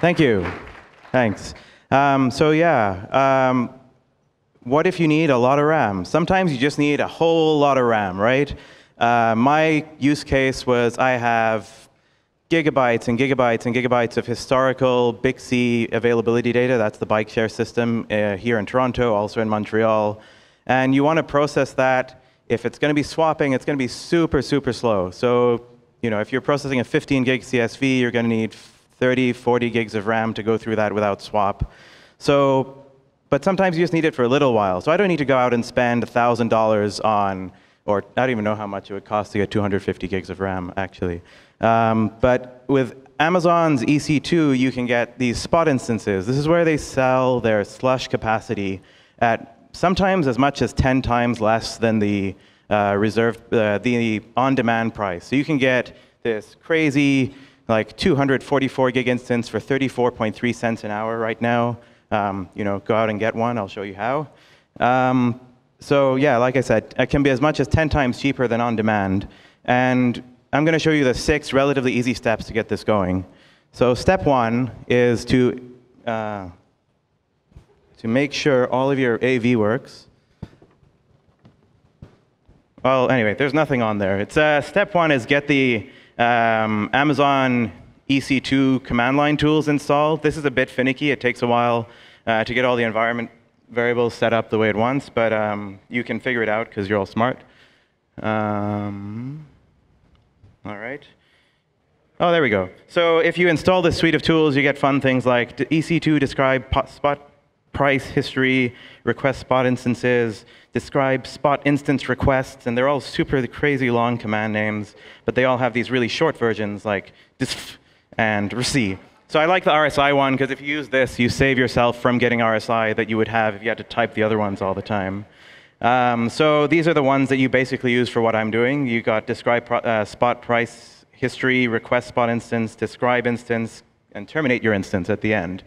Thank you. Thanks. What if you need a lot of RAM? Sometimes you just need a whole lot of RAM, right? My use case was I have gigabytes and gigabytes and gigabytes of historical Bixby availability data. That's the bike share system here in Toronto, also in Montreal. And you want to process that. If it's going to be swapping, it's going to be super, super slow. So, if you're processing a 15 gig CSV, you're going to need 30, 40 gigs of RAM to go through that without swap. But sometimes you just need it for a little while. So I don't need to go out and spend $1,000 on, or I don't even know how much it would cost to get 250 gigs of RAM, actually. But with Amazon's EC2, you can get these spot instances. This is where they sell their slush capacity at sometimes as much as 10 times less than the the on-demand price. So you can get this crazy, like 244 gig instance for 34.3 cents an hour right now. Go out and get one. I'll show you how. Like I said, it can be as much as 10 times cheaper than on-demand. And I'm going to show you the 6 relatively easy steps to get this going. So step 1 is to make sure all of your AV works. Well, anyway, there's nothing on there. It's step 1 is get the Amazon EC2 command line tools installed. This is a bit finicky. It takes a while to get all the environment variables set up the way it wants, but you can figure it out because you're all smart. All right. Oh, there we go. So if you install this suite of tools, you get fun things like EC2 describe spot price history, request spot instances, describe spot instance requests, and they're all super crazy long command names, but they all have these really short versions like disf and rec. So I like the RSI one because if you use this, you save yourself from getting RSI that you would have if you had to type the other ones all the time. So these are the ones that you basically use for what I'm doing. You got describe spot price history, request spot instance, describe instance, and terminate your instance at the end.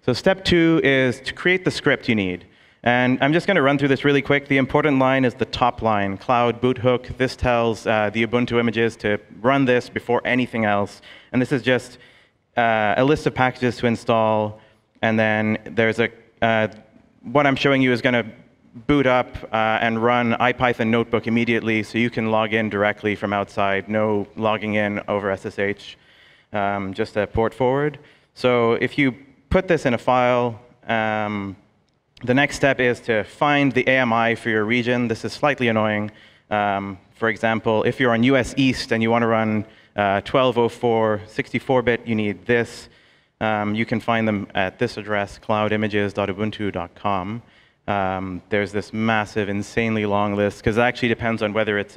So step 2 is to create the script you need. And I'm just going to run through this really quick. The important line is the top line, cloud boot hook. This tells the Ubuntu images to run this before anything else. And this is just a list of packages to install. And then there's what I'm showing you is going to boot up and run IPython notebook immediately so you can log in directly from outside, no logging in over SSH, just a port forward. So if you put this in a file, the next step is to find the AMI for your region. This is slightly annoying. For example, if you're on US East and you want to run 1204 64-bit, you need this. You can find them at this address, cloudimages.ubuntu.com. There's this massive, insanely long list, because it actually depends on whether it's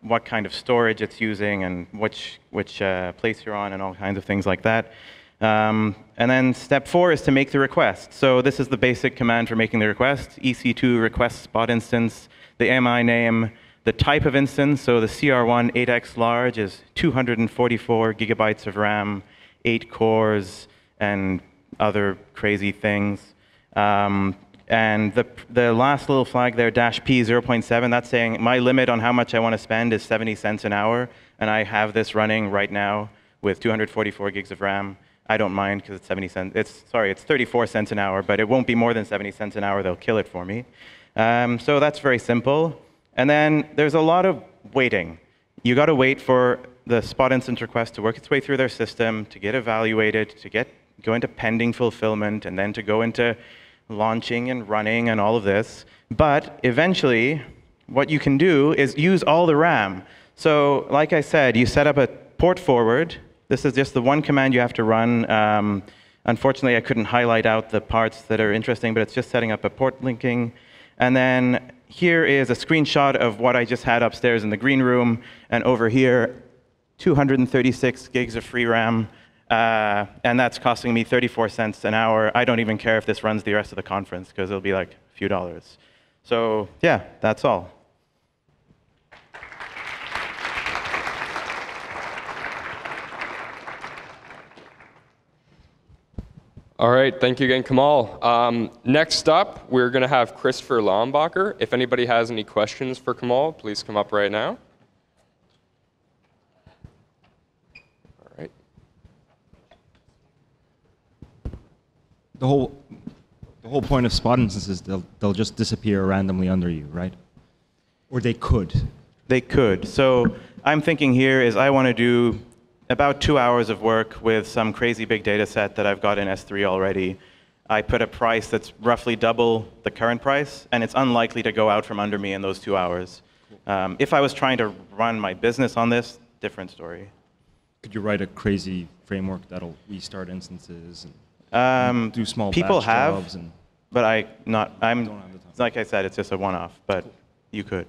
what kind of storage it's using and which place you're on and all kinds of things like that. And then step 4 is to make the request. So this is the basic command for making the request. EC2 request spot instance, the AMI name, the type of instance. So the CR1 8x large is 244 gigabytes of RAM, 8 cores, and other crazy things. And the last little flag there, -p 0.7, that's saying my limit on how much I want to spend is 70 cents an hour. And I have this running right now with 244 gigs of RAM. I don't mind because it's 70 cents. It's 34 cents an hour, but it won't be more than 70 cents an hour. They'll kill it for me. So that's very simple. And then there's a lot of waiting. You got to wait for the spot instance request to work its way through their system, to get evaluated, to go into pending fulfillment, and then to go into launching and running and all of this. But eventually, what you can do is use all the RAM. So like I said, you set up a port forward. This is just the one command you have to run. Unfortunately, I couldn't highlight out the parts that are interesting, but it's just setting up a port linking. And then here is a screenshot of what I just had upstairs in the green room. And over here, 236 gigs of free RAM. And that's costing me 34 cents an hour. I don't even care if this runs the rest of the conference, because it'll be like a few dollars. So yeah, that's all. All right, thank you again, Kamal. Next up, we're going to have Christopher Lombacher. If anybody has any questions for Kamal, please come up right now. All right. the whole point of spot instances, they'll just disappear randomly under you, right? Or they could. They could. So I'm thinking here is I want to do about 2 hours of work with some crazy big data set that I've got in S3 already. I put a price that's roughly double the current price, and it's unlikely to go out from under me in those 2 hours. If I was trying to run my business on this, different story. Could you write a crazy framework that'll restart instances and do small people batch have, jobs? And but I'm don't have the time. like I said, it's just a one-off, but you could.